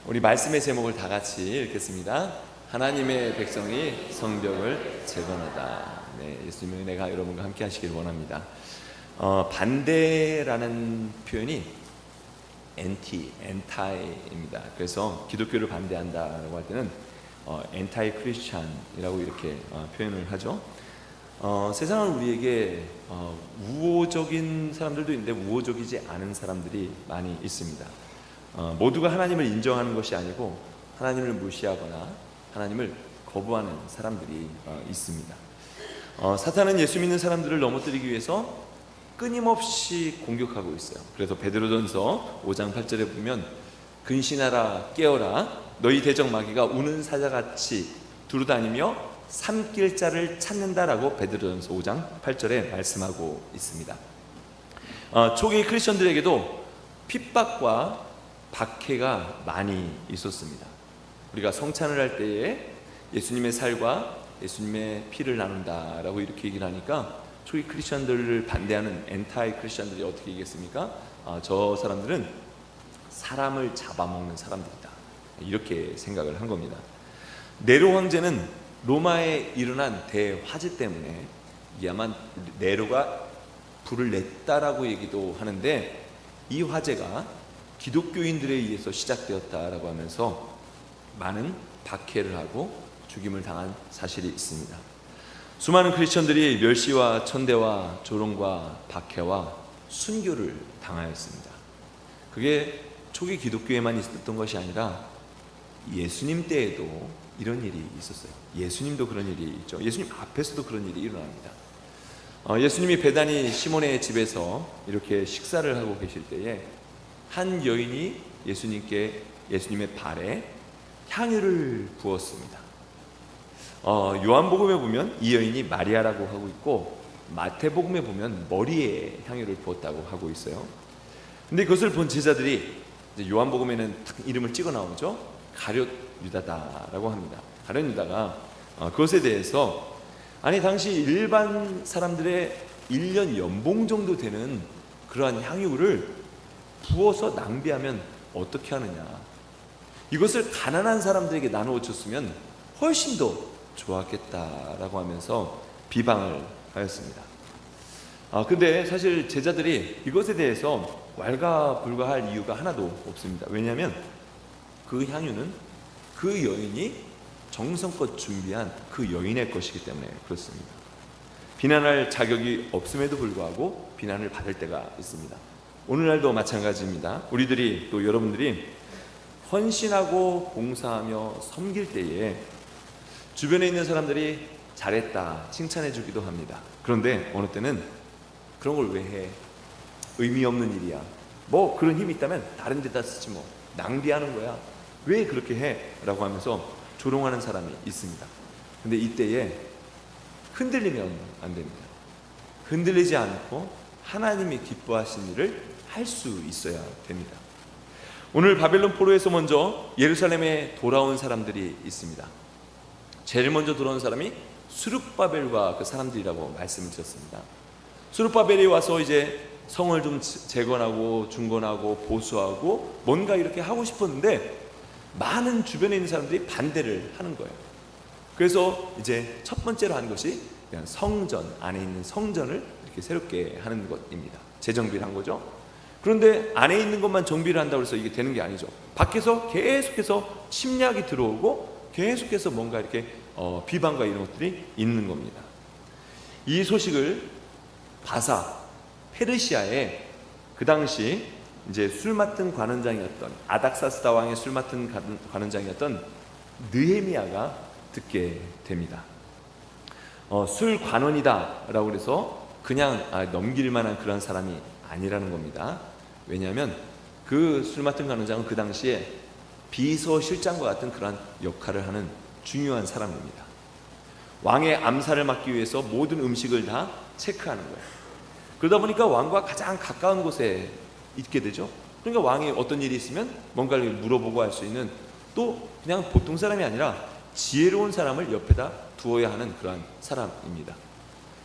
우리 말씀의 제목을 다 같이 읽겠습니다. 하나님의 백성이 성벽을 재건하다. 네, 예수님의 은혜가 여러분과 함께 하시길 원합니다. 반대라는 표현이 엔타이입니다. 그래서 기독교를 반대한다라고 할 때는 엔타이 크리스찬이라고 이렇게 표현을 하죠. 세상은 우리에게 우호적인 사람들도 있는데 우호적이지 않은 사람들이 많이 있습니다. 모두가 하나님을 인정하는 것이 아니고 하나님을 무시하거나 하나님을 거부하는 사람들이 있습니다. 사탄은 예수 믿는 사람들을 넘어뜨리기 위해서 끊임없이 공격하고 있어요. 그래서 베드로전서 5장 8절에 보면 근신하라 깨어라 너희 대적 마귀가 우는 사자같이 두루다니며 삼킬 자를 찾는다라고 베드로전서 5장 8절에 말씀하고 있습니다. 초기 크리스천들에게도 핍박과 박해가 많이 있었습니다. 우리가 성찬을 할 때에 예수님의 살과 예수님의 피를 나눈다라고 이렇게 얘기를 하니까 초기 크리스천들을 반대하는 엔타이 크리스천들이 어떻게 얘기했습니까? 저 사람들은 사람을 잡아먹는 사람들이다, 이렇게 생각을 한 겁니다. 네로 황제는 로마에 일어난 대화재 때문에 이게 아마 네로가 불을 냈다라고 얘기도 하는데, 이 화재가 기독교인들에 의해서 시작되었다라고 하면서 많은 박해를 하고 죽임을 당한 사실이 있습니다. 수많은 크리스천들이 멸시와 천대와 조롱과 박해와 순교를 당하였습니다. 그게 초기 기독교에만 있었던 것이 아니라 예수님 때에도 이런 일이 있었어요. 예수님도 그런 일이 있죠. 예수님 앞에서도 그런 일이 일어납니다. 예수님이 베다니 시몬의 집에서 이렇게 식사를 하고 계실 때에 한 여인이 예수님의 발에 향유를 부었습니다. 요한복음에 보면 이 여인이 마리아라고 하고 있고, 마태복음에 보면 머리에 향유를 부었다고 하고 있어요. 근데 그것을 본 제자들이, 이제 요한복음에는 딱 이름을 찍어 나오죠. 가룟 유다다라고 합니다. 가룟 유다가 그것에 대해서, 아니 당시 일반 사람들의 1년 연봉 정도 되는 그러한 향유를 부어서 낭비하면 어떻게 하느냐, 이것을 가난한 사람들에게 나누어 줬으면 훨씬 더 좋았겠다라고 하면서 비방을 하였습니다. 근데 사실 제자들이 이것에 대해서 왈가불가할 이유가 하나도 없습니다. 왜냐하면 그 향유는 그 여인이 정성껏 준비한 그 여인의 것이기 때문에 그렇습니다. 비난할 자격이 없음에도 불구하고 비난을 받을 때가 있습니다. 오늘날도 마찬가지입니다. 우리들이, 또 여러분들이 헌신하고 봉사하며 섬길 때에 주변에 있는 사람들이 잘했다 칭찬해 주기도 합니다. 그런데 어느 때는 그런 걸 왜 해? 의미 없는 일이야. 뭐 그런 힘이 있다면 다른 데다 쓰지, 뭐 낭비하는 거야. 왜 그렇게 해? 라고 하면서 조롱하는 사람이 있습니다. 근데 이때에 흔들리면 안 됩니다. 흔들리지 않고 하나님이 기뻐하신 일을 할 수 있어야 됩니다. 오늘 바벨론 포로에서 먼저 예루살렘에 돌아온 사람들이 있습니다. 제일 먼저 돌아온 사람이 수룹바벨과 그 사람들이라고 말씀을 드렸습니다. 수룹바벨이 와서 이제 성을 좀 재건하고 중건하고 보수하고 뭔가 이렇게 하고 싶었는데 많은 주변에 있는 사람들이 반대를 하는 거예요. 그래서 이제 첫 번째로 한 것이 그냥 성전 안에 있는 성전을 이렇게 새롭게 하는 것입니다. 재정비를 한 거죠. 그런데 안에 있는 것만 정비를 한다고 해서 이게 되는 게 아니죠. 밖에서 계속해서 침략이 들어오고 계속해서 뭔가 이렇게 비방과 이런 것들이 있는 겁니다. 이 소식을 바사 페르시아의 그 당시 이제 술 맡은 관원장이었던, 아닥사스다 왕의 술 맡은 관원장이었던 느헤미야가 듣게 됩니다. 술 관원이다라고 해서 그냥 넘길 만한 그런 사람이 아니라는 겁니다. 왜냐하면 그 술 맡은 관원장은 그 당시에 비서실장과 같은 그런 역할을 하는 중요한 사람입니다. 왕의 암살을 막기 위해서 모든 음식을 다 체크하는 거예요. 그러다 보니까 왕과 가장 가까운 곳에 있게 되죠. 그러니까 왕이 어떤 일이 있으면 뭔가를 물어보고 할 수 있는, 또 그냥 보통 사람이 아니라 지혜로운 사람을 옆에다 두어야 하는 그런 사람입니다.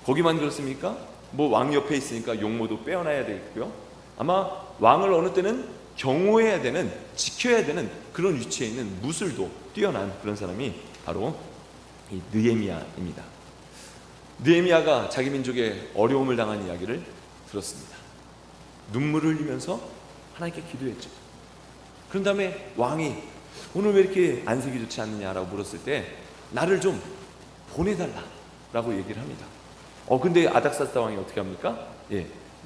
거기만 그렇습니까? 뭐 왕 옆에 있으니까 용모도 빼어나야 되겠고요. 아마 왕을 어느 때는 경호해야 되는, 지켜야 되는 그런 위치에 있는 무술도 뛰어난 그런 사람이 바로 이 느헤미야입니다. 느헤미야가 자기 민족의 어려움을 당한 이야기를 들었습니다. 눈물을 흘리면서 하나님께 기도했죠. 그런 다음에 왕이 오늘 왜 이렇게 안색이 좋지 않느냐라고 물었을 때 나를 좀 보내달라라고 얘기를 합니다. 근데 아닥사스다 왕이 어떻게 합니까?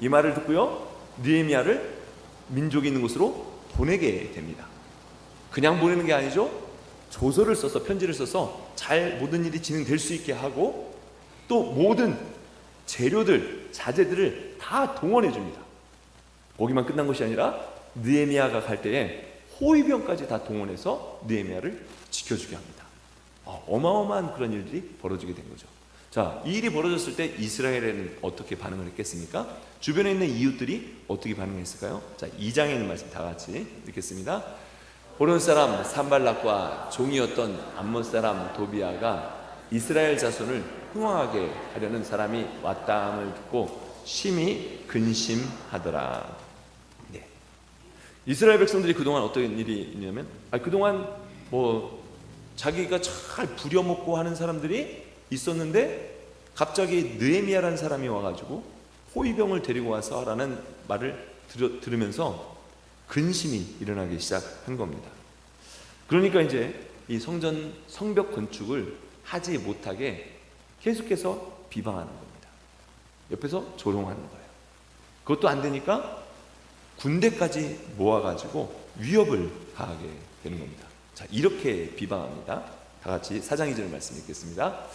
이 말을 듣고요, 느헤미야를 민족이 있는 곳으로 보내게 됩니다. 그냥 보내는 게 아니죠. 조서를 써서, 편지를 써서 잘 모든 일이 진행될 수 있게 하고 또 모든 재료들, 자재들을 다 동원해 줍니다. 거기만 끝난 것이 아니라 느헤미야가 갈 때에 호위병까지 다 동원해서 느헤미야를 지켜주게 합니다. 어마어마한 그런 일들이 벌어지게 된 거죠. 자, 이 일이 벌어졌을 때 이스라엘에는 어떻게 반응을 했겠습니까? 주변에 있는 이웃들이 어떻게 반응했을까요? 자, 2장에 있는 말씀 다 같이 읽겠습니다. 호론 사람 산발락과 종이었던 암몬 사람 도비아가 이스라엘 자손을 흥황하게 하려는 사람이 왔다함을 듣고 심히 근심하더라. 네. 이스라엘 백성들이 그동안 어떤 일이 있냐면, 그동안 자기가 잘 부려먹고 하는 사람들이 있었는데 갑자기 느헤미야라는 사람이 와가지고 호위병을 데리고 와서 하라는 말을 들으면서 근심이 일어나기 시작한 겁니다. 그러니까 이제 이 성벽 건축을 하지 못하게 계속해서 비방하는 겁니다. 옆에서 조롱하는 거예요. 그것도 안 되니까 군대까지 모아가지고 위협을 가하게 되는 겁니다. 자, 이렇게 비방합니다. 다 같이 4장 2절 말씀 읽겠습니다.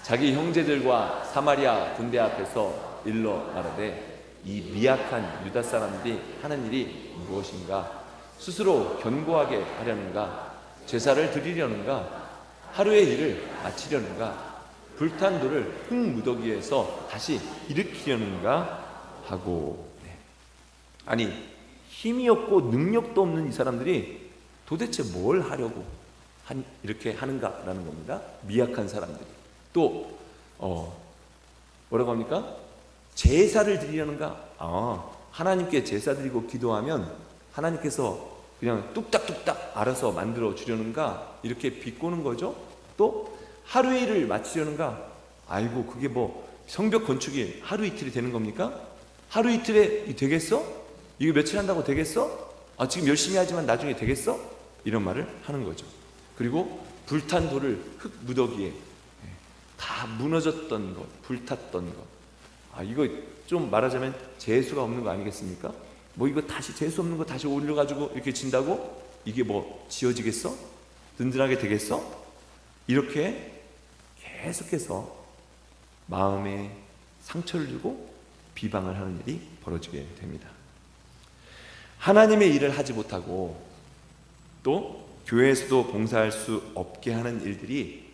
자기 형제들과 사마리아 군대 앞에서 일러 말하되 이 미약한 유다 사람들이 하는 일이 무엇인가? 스스로 견고하게 하려는가? 제사를 드리려는가? 하루의 일을 마치려는가? 불탄 돌을 흙무더기에서 다시 일으키려는가? 하고. 아니, 힘이 없고 능력도 없는 이 사람들이 도대체 뭘 하려고 이렇게 하는가라는 겁니다. 미약한 사람들이. 또 뭐라고 합니까? 제사를 드리려는가? 하나님께 제사 드리고 기도하면 하나님께서 그냥 뚝딱뚝딱 알아서 만들어 주려는가? 이렇게 비꼬는 거죠. 또 하루의 일을 마치려는가? 아이고, 그게 성벽 건축이 하루 이틀이 되는 겁니까? 하루 이틀에 되겠어? 이거 며칠 한다고 되겠어? 지금 열심히 하지만 나중에 되겠어? 이런 말을 하는 거죠. 그리고 불탄 돌을 흙 무더기에 다 무너졌던 것, 불탔던 것. 이거 좀 말하자면 재수가 없는 거 아니겠습니까? 이거 다시 재수 없는 거 다시 올려가지고 이렇게 진다고? 이게 지어지겠어? 든든하게 되겠어? 이렇게 계속해서 마음에 상처를 주고 비방을 하는 일이 벌어지게 됩니다. 하나님의 일을 하지 못하고 또 교회에서도 봉사할 수 없게 하는 일들이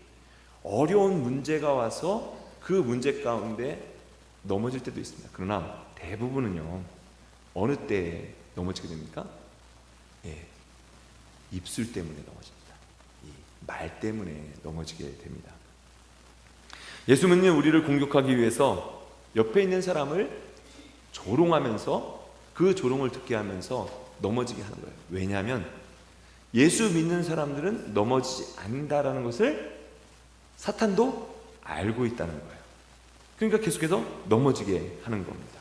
어려운 문제가 와서 그 문제 가운데 넘어질 때도 있습니다. 그러나 대부분은요, 어느 때에 넘어지게 됩니까? 입술 때문에 넘어집니다. 이 말 때문에 넘어지게 됩니다. 예수님은 우리를 공격하기 위해서 옆에 있는 사람을 조롱하면서 그 조롱을 듣게 하면서 넘어지게 하는 거예요. 왜냐하면 예수 믿는 사람들은 넘어지지 않는다라는 것을 사탄도 알고 있다는 거예요. 그러니까 계속해서 넘어지게 하는 겁니다.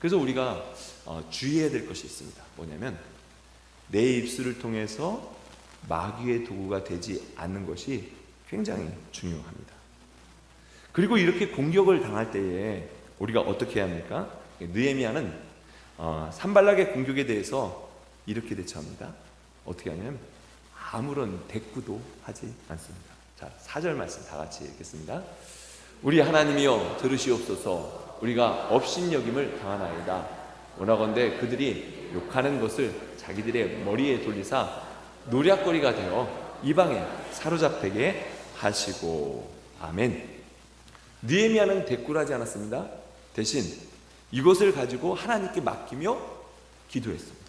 그래서 우리가 주의해야 될 것이 있습니다. 뭐냐면 내 입술을 통해서 마귀의 도구가 되지 않는 것이 굉장히 중요합니다. 그리고 이렇게 공격을 당할 때에 우리가 어떻게 해야 합니까? 느헤미야는 산발락의 공격에 대해서 이렇게 대처합니다. 어떻게 하냐면 아무런 대꾸도 하지 않습니다. 자, 4절 말씀 다 같이 읽겠습니다. 우리 하나님이여 들으시옵소서. 우리가 업신여김을 당하나이다. 원하건대 그들이 욕하는 것을 자기들의 머리에 돌리사 노략거리가 되어 이방에 사로잡히게 하시고. 아멘. 느헤미야는 대꾸를 하지 않았습니다. 대신 이것을 가지고 하나님께 맡기며 기도했습니다.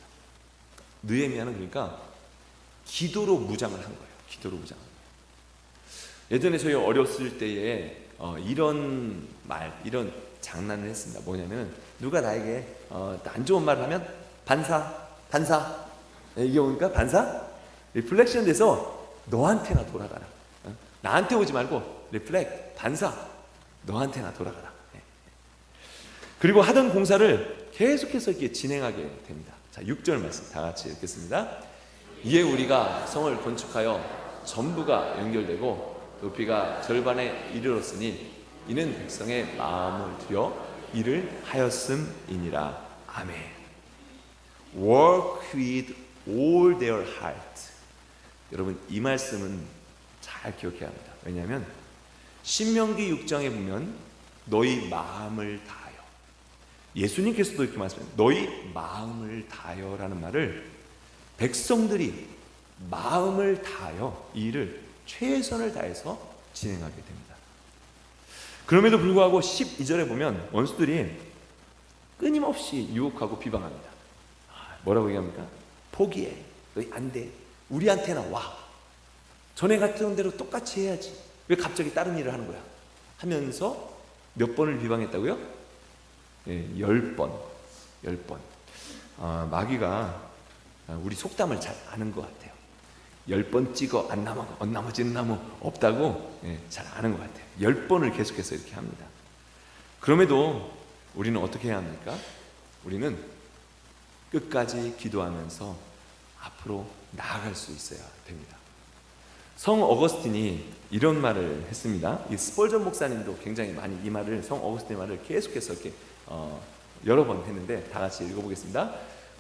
느헤미야는 그러니까 기도로 무장을 한 거예요. 기도로 무장. 예전에 저희 어렸을 때에 이런 이런 장난을 했습니다. 뭐냐면 누가 나에게 안 좋은 말을 하면 반사 이게 뭡니까? 반사? 리플렉션 돼서 너한테나 돌아가라. 나한테 오지 말고 리플렉, 반사, 너한테나 돌아가라. 그리고 하던 공사를 계속해서 이렇게 진행하게 됩니다. 자, 6절 말씀 다 같이 읽겠습니다. 이에 우리가 성을 건축하여 전부가 연결되고 높이가 절반에 이르렀으니 이는 백성의 마음을 들여 일을 하였음이니라. 아멘. Work with all their heart. 여러분, 이 말씀은 잘 기억해야 합니다. 왜냐하면 신명기 6장에 보면 너희 마음을 다하여, 예수님께서도 이렇게 말씀해요. 너희 마음을 다하여라는 말을 백성들이 마음을 다하여 이 일을 최선을 다해서 진행하게 됩니다. 그럼에도 불구하고 12절에 보면 원수들이 끊임없이 유혹하고 비방합니다. 뭐라고 얘기합니까? 포기해. 너희 안 돼. 우리한테나 와. 전에 같은 대로 똑같이 해야지. 왜 갑자기 다른 일을 하는 거야? 하면서 몇 번을 비방했다고요? 10번. 10번. 마귀가 우리 속담을 잘 아는 것 같아요. 10번 찍어 안 나머지는 나무 없다고 잘 아는 것 같아요. 10번을 계속해서 이렇게 합니다. 그럼에도 우리는 어떻게 해야 합니까? 우리는 끝까지 기도하면서 앞으로 나아갈 수 있어야 됩니다. 성 어거스틴이 이런 말을 했습니다. 이 스펄전 목사님도 굉장히 많이 이 말을, 성 어거스틴의 말을 계속해서 이렇게 여러 번 했는데 다 같이 읽어보겠습니다.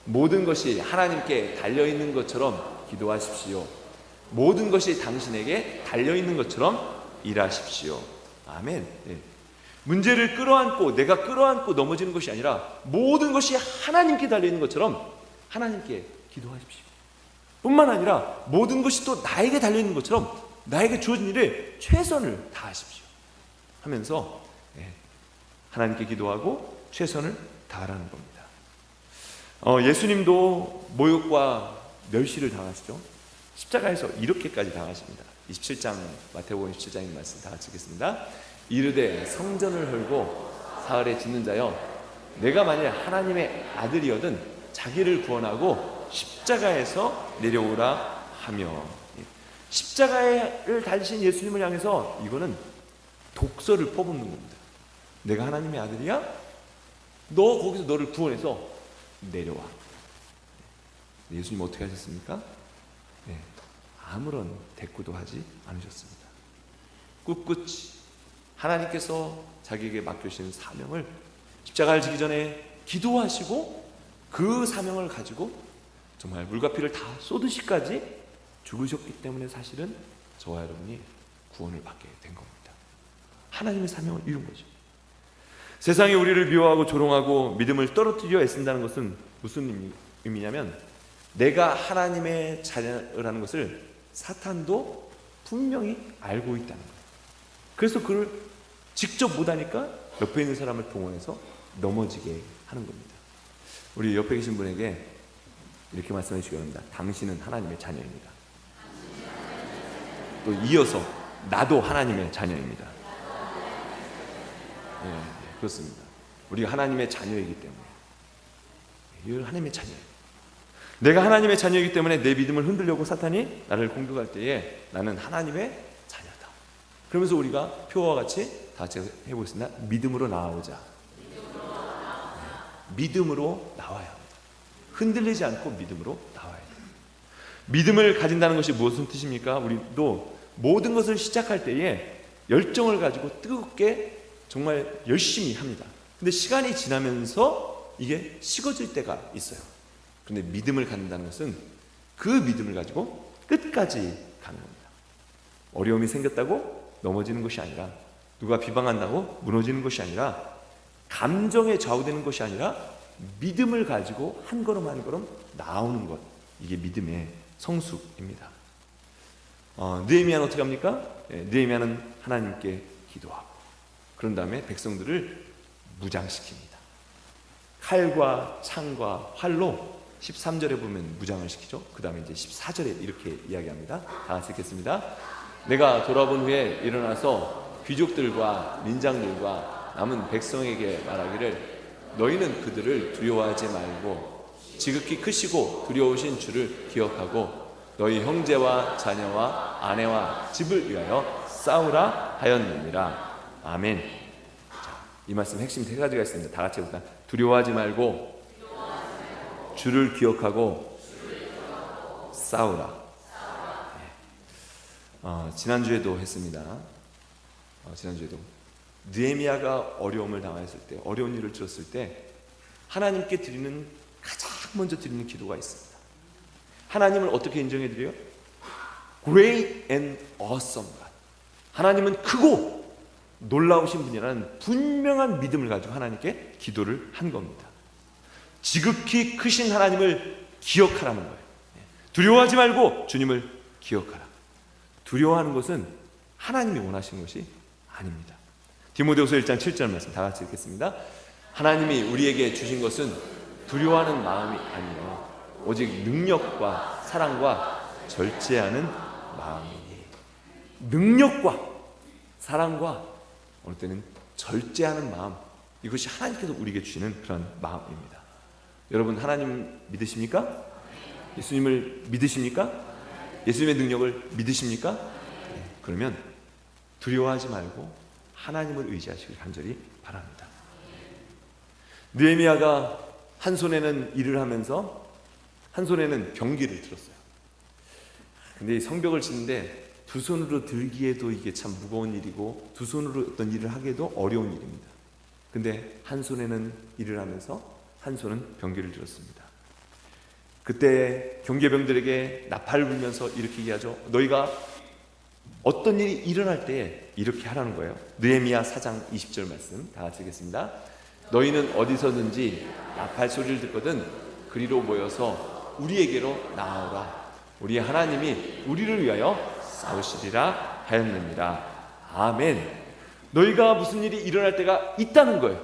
모든 것이 하나님께 달려있는 것처럼 기도하십시오. 모든 것이 당신에게 달려있는 것처럼 일하십시오. 아멘. 문제를 끌어안고 내가 끌어안고 넘어지는 것이 아니라 모든 것이 하나님께 달려있는 것처럼 하나님께 기도하십시오. 뿐만 아니라 모든 것이 또 나에게 달려있는 것처럼 나에게 주어진 일에 최선을 다하십시오 하면서 하나님께 기도하고 최선을 다하라는 겁니다. 예수님도 모욕과 멸시를 당하시죠. 십자가에서 이렇게까지 당하십니다. 27장, 마태복음 27장의 말씀 다 같이 읽겠습니다. 이르되 성전을 헐고 사흘에 짓는 자여, 내가 만일 하나님의 아들이거든 자기를 구원하고 십자가에서 내려오라 하며. 십자가를 달리신 예수님을 향해서 이거는 독서를 퍼붓는 겁니다. 내가 하나님의 아들이야? 너 거기서 너를 구원해서 내려와. 예수님 어떻게 하셨습니까? 아무런 대꾸도 하지 않으셨습니다. 꿋꿋이 하나님께서 자기에게 맡겨주신 사명을 십자가를 지기 전에 기도하시고 그 사명을 가지고 정말 물과 피를 다 쏟으시까지 죽으셨기 때문에 사실은 저와 여러분이 구원을 받게 된 겁니다. 하나님의 사명을 이룬 거죠. 세상이 우리를 미워하고 조롱하고 믿음을 떨어뜨려 애쓴다는 것은 무슨 의미냐면 내가 하나님의 자녀라는 것을 사탄도 분명히 알고 있다는 거예요. 그래서 그를 직접 못하니까 옆에 있는 사람을 동원해서 넘어지게 하는 겁니다. 우리 옆에 계신 분에게 이렇게 말씀해 주시기 바랍니다. 당신은 하나님의 자녀입니다. 또 이어서 나도 하나님의 자녀입니다. 그렇습니다. 우리가 하나님의 자녀이기 때문에, 하나님의 자녀예요. 내가 하나님의 자녀이기 때문에 내 믿음을 흔들려고 사탄이 나를 공격할 때에 나는 하나님의 자녀다. 그러면서 우리가 표와 같이 다 같이 해보겠습니다. 믿음으로 나아오자. 믿음으로 나와야 합니다. 흔들리지 않고 믿음으로 나와야 돼요. 믿음을 가진다는 것이 무슨 뜻입니까? 우리도 모든 것을 시작할 때에 열정을 가지고 뜨겁게 정말 열심히 합니다. 근데 시간이 지나면서 이게 식어질 때가 있어요. 그런데 믿음을 갖는다는 것은 그 믿음을 가지고 끝까지 가는 겁니다. 어려움이 생겼다고 넘어지는 것이 아니라, 누가 비방한다고 무너지는 것이 아니라, 감정에 좌우되는 것이 아니라 믿음을 가지고 한 걸음 한 걸음 나오는 것, 이게 믿음의 성숙입니다. 느헤미야는 어떻게 합니까? 느헤미야는 하나님께 기도하고 그런 다음에 백성들을 무장시킵니다. 칼과 창과 활로 13절에 보면 무장을 시키죠. 그 다음에 이제 14절에 이렇게 이야기합니다. 다 같이 읽겠습니다. 내가 돌아본 후에 일어나서 귀족들과 민장들과 남은 백성에게 말하기를 너희는 그들을 두려워하지 말고 지극히 크시고 두려우신 주를 기억하고 너희 형제와 자녀와 아내와 집을 위하여 싸우라 하였느니라. 아멘. 자, 이 말씀 핵심 세 가지가 있습니다. 다 같이 해볼까요? 두려워하지 말고 주를 기억하고 싸우라. 지난주에도 했습니다. 지난주에도 느헤미야가 어려움을 당했을 때, 어려운 일을 들었을 때 하나님께 드리는 가장 먼저 드리는 기도가 있습니다. 하나님을 어떻게 인정해 드려요? Great and awesome God. 하나님은 크고 놀라우신 분이라는 분명한 믿음을 가지고 하나님께 기도를 한 겁니다. 지극히 크신 하나님을 기억하라는 거예요. 두려워하지 말고 주님을 기억하라. 두려워하는 것은 하나님이 원하시는 것이 아닙니다. 디모데후서 1장 7절 말씀 다 같이 읽겠습니다. 하나님이 우리에게 주신 것은 두려워하는 마음이 아니요 오직 능력과 사랑과 절제하는 마음이니. 능력과 사랑과 어느 때는 절제하는 마음, 이것이 하나님께서 우리에게 주시는 그런 마음입니다. 여러분, 하나님 믿으십니까? 예수님을 믿으십니까? 예수님의 능력을 믿으십니까? 그러면 두려워하지 말고 하나님을 의지하시길 간절히 바랍니다. 느헤미야가 한 손에는 일을 하면서 한 손에는 병기를 들었어요. 근데 성벽을 짓는데 두 손으로 들기에도 이게 참 무거운 일이고 두 손으로 어떤 일을 하기에도 어려운 일입니다. 근데 한 손에는 일을 하면서 한 손은 병기를 들었습니다. 그때 경계병들에게 나팔을 불면서 이렇게 얘기하죠. 너희가 어떤 일이 일어날 때 이렇게 하라는 거예요. 느헤미야 4장 20절 말씀 다 같이 읽겠습니다. 너희는 어디서든지 나팔 소리를 듣거든 그리로 모여서 우리에게로 나아오라. 우리 하나님이 우리를 위하여 싸우시리라 하였느니라. 아멘. 너희가 무슨 일이 일어날 때가 있다는 거예요.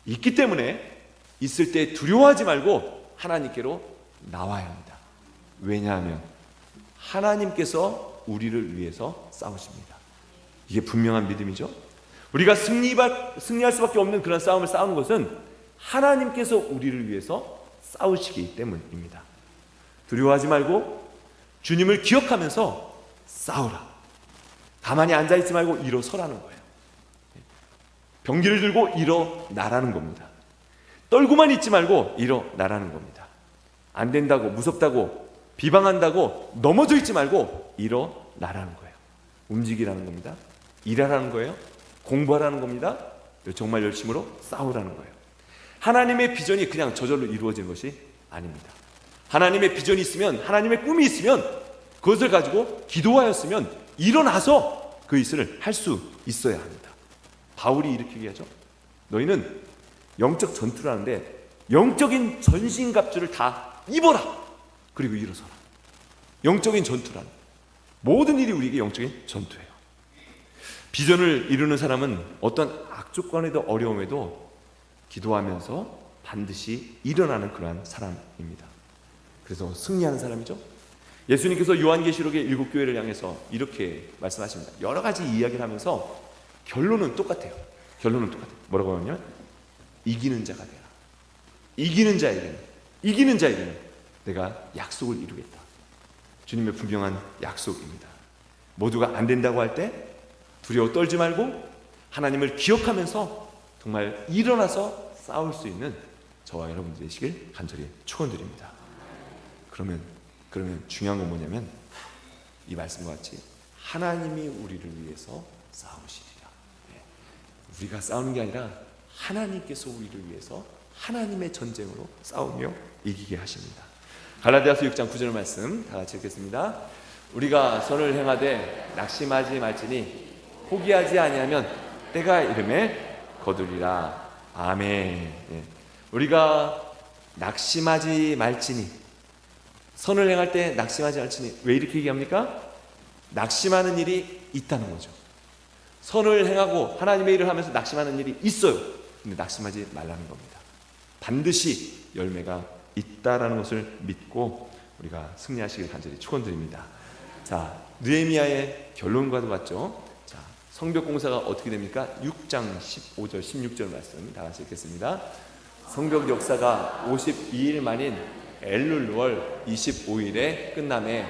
있기 때문에 있을 때 두려워하지 말고 하나님께로 나와야 합니다. 왜냐하면 하나님께서 우리를 위해서 싸우십니다. 이게 분명한 믿음이죠. 우리가 승리할 수밖에 없는 그런 싸움을 싸우는 것은 하나님께서 우리를 위해서 싸우시기 때문입니다. 두려워하지 말고 주님을 기억하면서 싸우라. 가만히 앉아있지 말고 일어서라는 거예요. 병기를 들고 일어나라는 겁니다. 떨고만 있지 말고 일어나라는 겁니다. 안 된다고, 무섭다고, 비방한다고 넘어져 있지 말고 일어나라는 거예요. 움직이라는 겁니다. 일하라는 거예요. 공부하라는 겁니다. 정말 열심으로 싸우라는 거예요. 하나님의 비전이 그냥 저절로 이루어지는 것이 아닙니다. 하나님의 비전이 있으면, 하나님의 꿈이 있으면 그것을 가지고 기도하였으면 일어나서 그 일을 할 수 있어야 합니다. 바울이 이렇게 얘기하죠. 너희는 영적 전투를 하는데 영적인 전신갑주를 다 입어라. 그리고 일어서라. 영적인 전투란 모든 일이 우리에게 영적인 전투예요. 비전을 이루는 사람은 어떤 악조건에도 어려움에도 기도하면서 반드시 일어나는 그러한 사람입니다. 그래서 승리하는 사람이죠. 예수님께서 요한계시록의 7교회를 향해서 이렇게 말씀하십니다. 여러 가지 이야기를 하면서 결론은 똑같아요. 결론은 똑같아요. 뭐라고 하냐면 이기는 자가 되라. 이기는 자에게는 내가 약속을 이루겠다. 주님의 분명한 약속입니다. 모두가 안 된다고 할 때 두려워 떨지 말고 하나님을 기억하면서 정말 일어나서 싸울 수 있는 저와 여러분들 되시길 간절히 축원드립니다. 그러면 중요한 건 뭐냐면 이 말씀과 같이 하나님이 우리를 위해서 싸우시리라. 우리가 싸우는 게 아니라 하나님께서 우리를 위해서 하나님의 전쟁으로 싸우며 이기게 하십니다. 갈라디아서 6장 9절 말씀 다 같이 읽겠습니다. 우리가 선을 행하되 낙심하지 말지니 포기하지 아니하면 때가 이름에 거두리라. 아멘. 우리가 낙심하지 말지니, 선을 행할 때 낙심하지 말지니, 왜 이렇게 얘기합니까? 낙심하는 일이 있다는 거죠. 선을 행하고 하나님의 일을 하면서 낙심하는 일이 있어요. 근데 낙심하지 말라는 겁니다. 반드시 열매가 있다라는 것을 믿고 우리가 승리하시길 간절히 축원드립니다. 자, 느헤미야의 결론과도 같죠. 자, 성벽 공사가 어떻게 됩니까? 6장 15절 16절 말씀 다 같이 읽겠습니다. 성벽 역사가 52일 만인 엘룰월 25일에 끝남에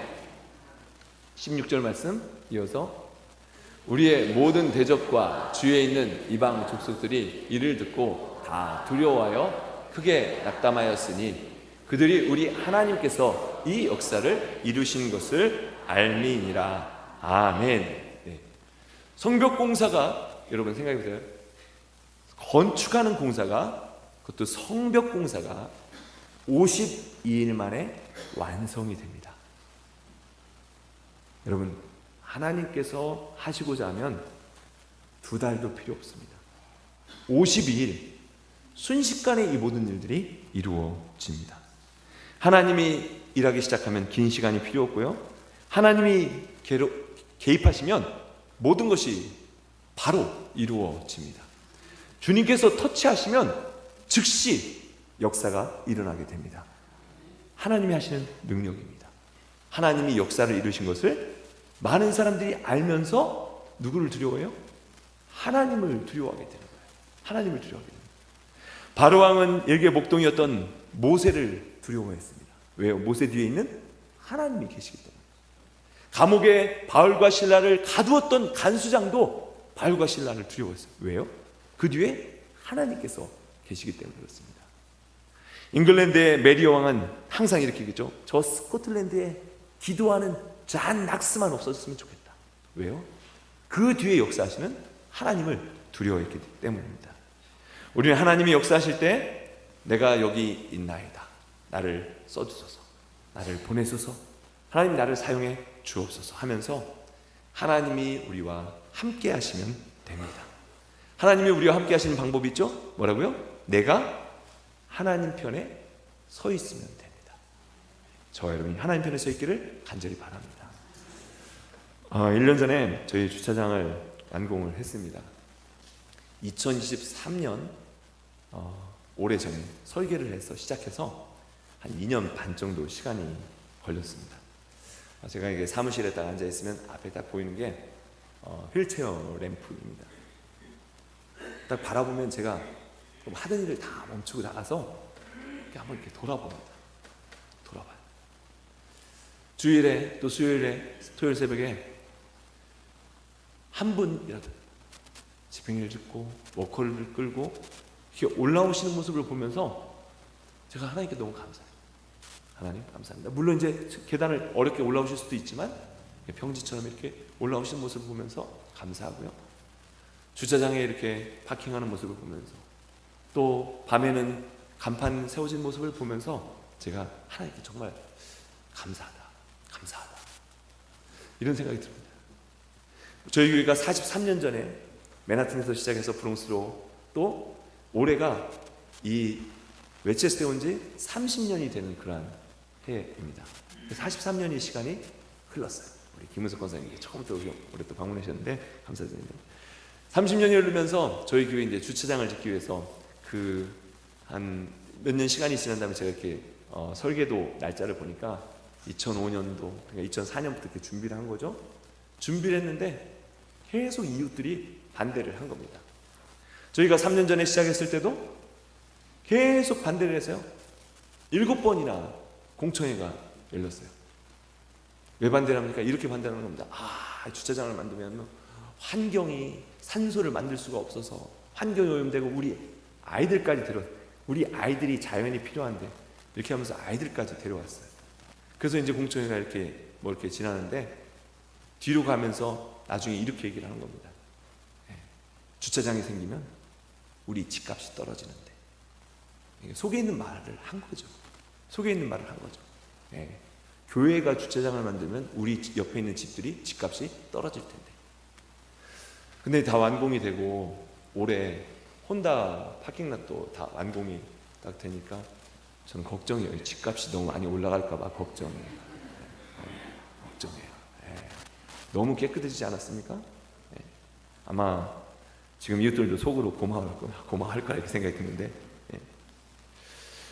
16절 말씀 이어서 우리의 모든 대적과 주위에 있는 이방 족속들이 이를 듣고 다 두려워하여 크게 낙담하였으니 그들이 우리 하나님께서 이 역사를 이루신 것을 알미니라. 아멘. 네. 성벽 공사가 여러분 생각해 보세요. 건축하는 공사가, 그것도 성벽 공사가 52일 만에 완성이 됩니다. 여러분, 하나님께서 하시고자 하면 2달도 필요 없습니다. 52일 순식간에 이 모든 일들이 이루어집니다. 하나님이 일하기 시작하면 긴 시간이 필요 없고요, 하나님이 개입하시면 모든 것이 바로 이루어집니다. 주님께서 터치하시면 즉시 역사가 일어나게 됩니다. 하나님이 하시는 능력입니다. 하나님이 역사를 이루신 것을 많은 사람들이 알면서 누구를 두려워해요? 하나님을 두려워하게 되는 거예요. 하나님을 두려워하게 됩니다. 바로왕은 일개 목동이었던 모세를 두려워했습니다. 왜요? 모세 뒤에 있는 하나님이 계시기 때문에. 감옥에 바울과 실라를 가두었던 간수장도 바울과 실라를 두려워했어요. 왜요? 그 뒤에 하나님께서 계시기 때문에 그렇습니다. 잉글랜드의 메리 여왕은 항상 이렇게 얘기했죠. 저 스코틀랜드에 기도하는 잔 낙스만 없었으면 좋겠다. 왜요? 그 뒤에 역사하시는 하나님을 두려워했기 때문입니다. 우리는 하나님이 역사하실 때 내가 여기 있나이다, 나를 써주소서, 나를 보내소서, 하나님 나를 사용해 주옵소서 하면서 하나님이 우리와 함께 하시면 됩니다. 하나님이 우리와 함께 하시는 방법이 있죠? 뭐라고요? 내가 하나님 편에 서 있으면 됩니다. 저와 여러분이 하나님 편에 서 있기를 간절히 바랍니다. 1년 전에 저희 주차장을 완공을 했습니다. 2023년 오래전에 설계를 해서 시작해서 한 2년 반 정도 시간이 걸렸습니다. 제가 이게 사무실에 딱 앉아 있으면 앞에 딱 보이는 게 휠체어 램프입니다. 딱 바라보면 제가 하던 일을 다 멈추고 나가서 이렇게 한번 이렇게 돌아봅니다. 돌아봐요. 주일에 또 수요일에 토요일 새벽에 한 분이라도 집행일을 짓고 워커를 끌고 이렇게 올라오시는 모습을 보면서 제가 하나님께 너무 감사해요. 하나님 감사합니다. 물론 이제 계단을 어렵게 올라오실 수도 있지만 평지처럼 이렇게 올라오시는 모습을 보면서 감사하고요. 주차장에 이렇게 파킹하는 모습을 보면서 또 밤에는 간판 세워진 모습을 보면서 제가 하나님께 정말 감사하다 이런 생각이 듭니다. 저희 교회가 43년 전에 맨하튼에서 시작해서 브롱스로, 또 올해가 이 웨체스터에 온 지 30년이 되는 그러한 해입니다. 43년의 시간이 흘렀어요. 우리 김은석 권사님이 처음부터 올해 또 방문하셨는데 감사드립니다. 30년이 흐르면서 저희 교회 이제 주차장을 짓기 위해서 그 한 몇 년 시간이 지난 다음에 제가 이렇게 설계도 날짜를 보니까 2005년도, 그러니까 2004년부터 이렇게 준비를 한 거죠. 준비를 했는데 계속 이웃들이 반대를 한 겁니다. 저희가 3년 전에 시작했을 때도 계속 반대를 해서요, 7번이나 공청회가 열렸어요. 왜 반대를 합니까? 이렇게 반대하는 겁니다. 주차장을 만들면 환경이, 산소를 만들 수가 없어서 환경이 오염되고 우리 아이들까지 우리 아이들이 자연이 필요한데, 이렇게 하면서 아이들까지 데려왔어요. 그래서 이제 공청회가 이렇게 지나는데 뒤로 가면서 나중에 이렇게 얘기를 하는 겁니다. 주차장이 생기면 우리 집값이 떨어지는데, 속에 있는 말을 한 거죠. 속에 있는 말을 한 거죠. 교회가 주차장을 만들면 우리 옆에 있는 집들이 집값이 떨어질 텐데. 근데 다 완공이 되고 올해 혼다 파킹락도 다 완공이 딱 되니까 저는 걱정이에요. 집값이 너무 많이 올라갈까 봐 걱정이에요. 걱정해요. 너무 깨끗해지지 않았습니까? 아마 지금 이웃들도 속으로 고마워할 거라 이렇게 생각이 드는데,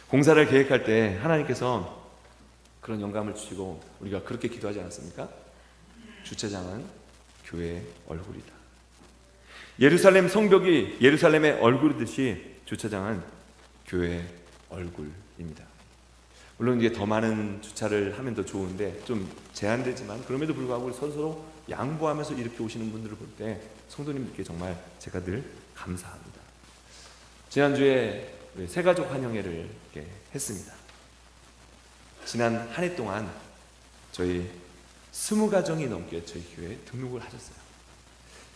공사를 계획할 때 하나님께서 그런 영감을 주시고 우리가 그렇게 기도하지 않았습니까? 주차장은 교회의 얼굴이다. 예루살렘 성벽이 예루살렘의 얼굴이듯이 주차장은 교회 얼굴입니다. 물론 이게 더 많은 주차를 하면 더 좋은데 좀 제한되지만, 그럼에도 불구하고 서로 양보하면서 이렇게 오시는 분들을 볼 때 성도님들께 정말 제가 늘 감사합니다. 지난주에 새가족 환영회를 이렇게 했습니다. 지난 한 해 동안 저희 20가정이 넘게 저희 교회에 등록을 하셨어요.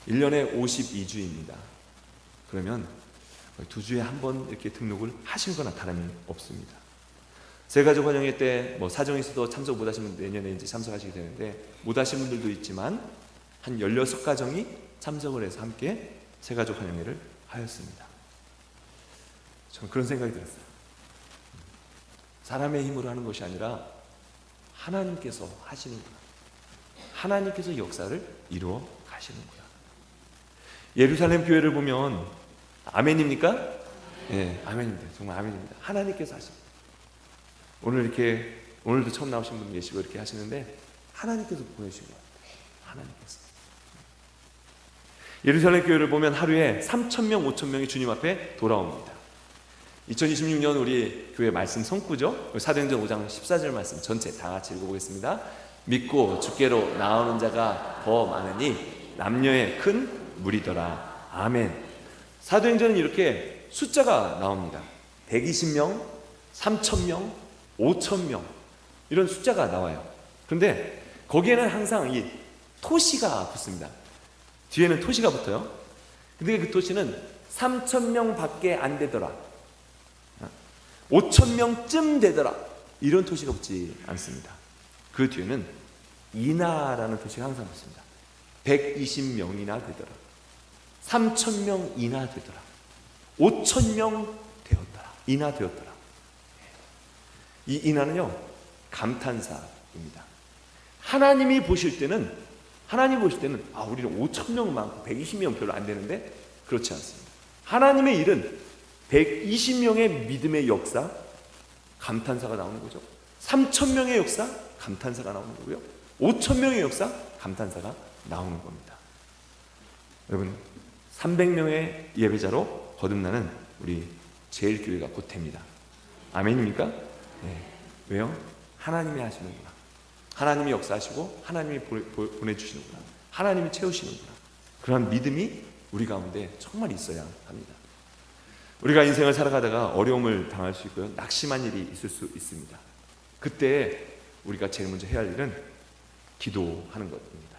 1년에 52주입니다. 그러면 2주에 한 번 이렇게 등록을 하신 거나 다름이 없습니다. 새가족 환영회 때 사정이 있어도 참석 못 하시면 내년에 이제 참석하시게 되는데, 못 하신 분들도 있지만 한 16가정이 참석을 해서 함께 새가족 환영회를 하였습니다. 저는 그런 생각이 들었어요. 사람의 힘으로 하는 것이 아니라 하나님께서 하시는구나. 하나님께서 역사를 이루어 가시는구나. 예루살렘 교회를 보면 아멘입니까? 네, 아멘입니다. 정말 아멘입니다. 하나님께서 하십니다. 오늘도 처음 나오신 분 계시고 이렇게 하시는데 하나님께서 보내주신 것 같아요. 하나님께서. 예루살렘 교회를 보면 하루에 3,000명, 5,000명이 주님 앞에 돌아옵니다. 2026년 우리 교회 말씀 성구죠. 사도행전 5장 14절 말씀 전체 다 같이 읽어보겠습니다. 믿고 주께로 나오는 자가 더 많으니 남녀의 큰 무리더라. 아멘. 사도행전은 이렇게 숫자가 나옵니다. 120명, 3,000명, 5,000명 이런 숫자가 나와요. 그런데 거기에는 항상 이 토시가 붙습니다. 뒤에는 토시가 붙어요. 근데 그 토시는 3,000명 밖에 안 되더라, 5,000명쯤 되더라, 이런 토시가 붙지 않습니다. 그 뒤에는 이나라는 토시가 항상 붙습니다. 120명이나 되더라, 3,000명 이나 되더라, 5,000명 되었더라, 이나 되었더라. 이 이나는요, 감탄사입니다. 하나님 보실 때는 우리는 5,000명 많고 120명 별로 안 되는데, 그렇지 않습니다. 하나님의 일은 120명의 믿음의 역사, 감탄사가 나오는 거죠. 3,000명의 역사, 감탄사가 나오는 거고요. 5,000명의 역사, 감탄사가 나오는 겁니다. 여러분, 300명의 예배자로 거듭나는 우리 제일교회가 곧 됩니다. 아멘입니까? 네. 왜요? 하나님이 하시는구나. 하나님이 역사하시고 하나님이 보내주시는구나. 하나님이 채우시는구나. 그런 믿음이 우리 가운데 정말 있어야 합니다. 우리가 인생을 살아가다가 어려움을 당할 수 있고요, 낙심한 일이 있을 수 있습니다. 그때 우리가 제일 먼저 해야 할 일은 기도하는 것입니다.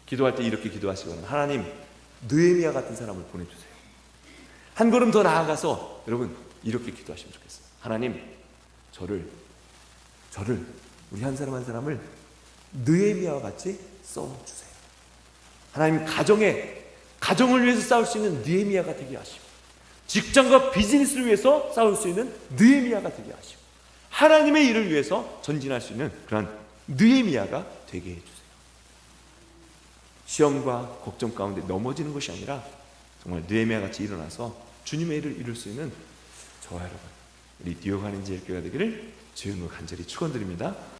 기도할 때 이렇게 기도하시거나, 하나님 느헤미야 같은 사람을 보내주세요. 한 걸음 더 나아가서 여러분 이렇게 기도하시면 좋겠어요. 하나님 저를 우리 한 사람 한 사람을 느헤미야와 같이 써주세요. 하나님 가정을 위해서 싸울 수 있는 느헤미야가 되게 하시고, 직장과 비즈니스를 위해서 싸울 수 있는 느헤미야가 되게 하시고, 하나님의 일을 위해서 전진할 수 있는 그런 느헤미야가 되게 해주세요. 시험과 걱정 가운데 넘어지는 것이 아니라 정말 느헤미야 같이 일어나서 주님의 일을 이룰 수 있는 저와 여러분, 우리 뉴욕 한인제일교회가 되기를 주님으로 간절히 축원드립니다.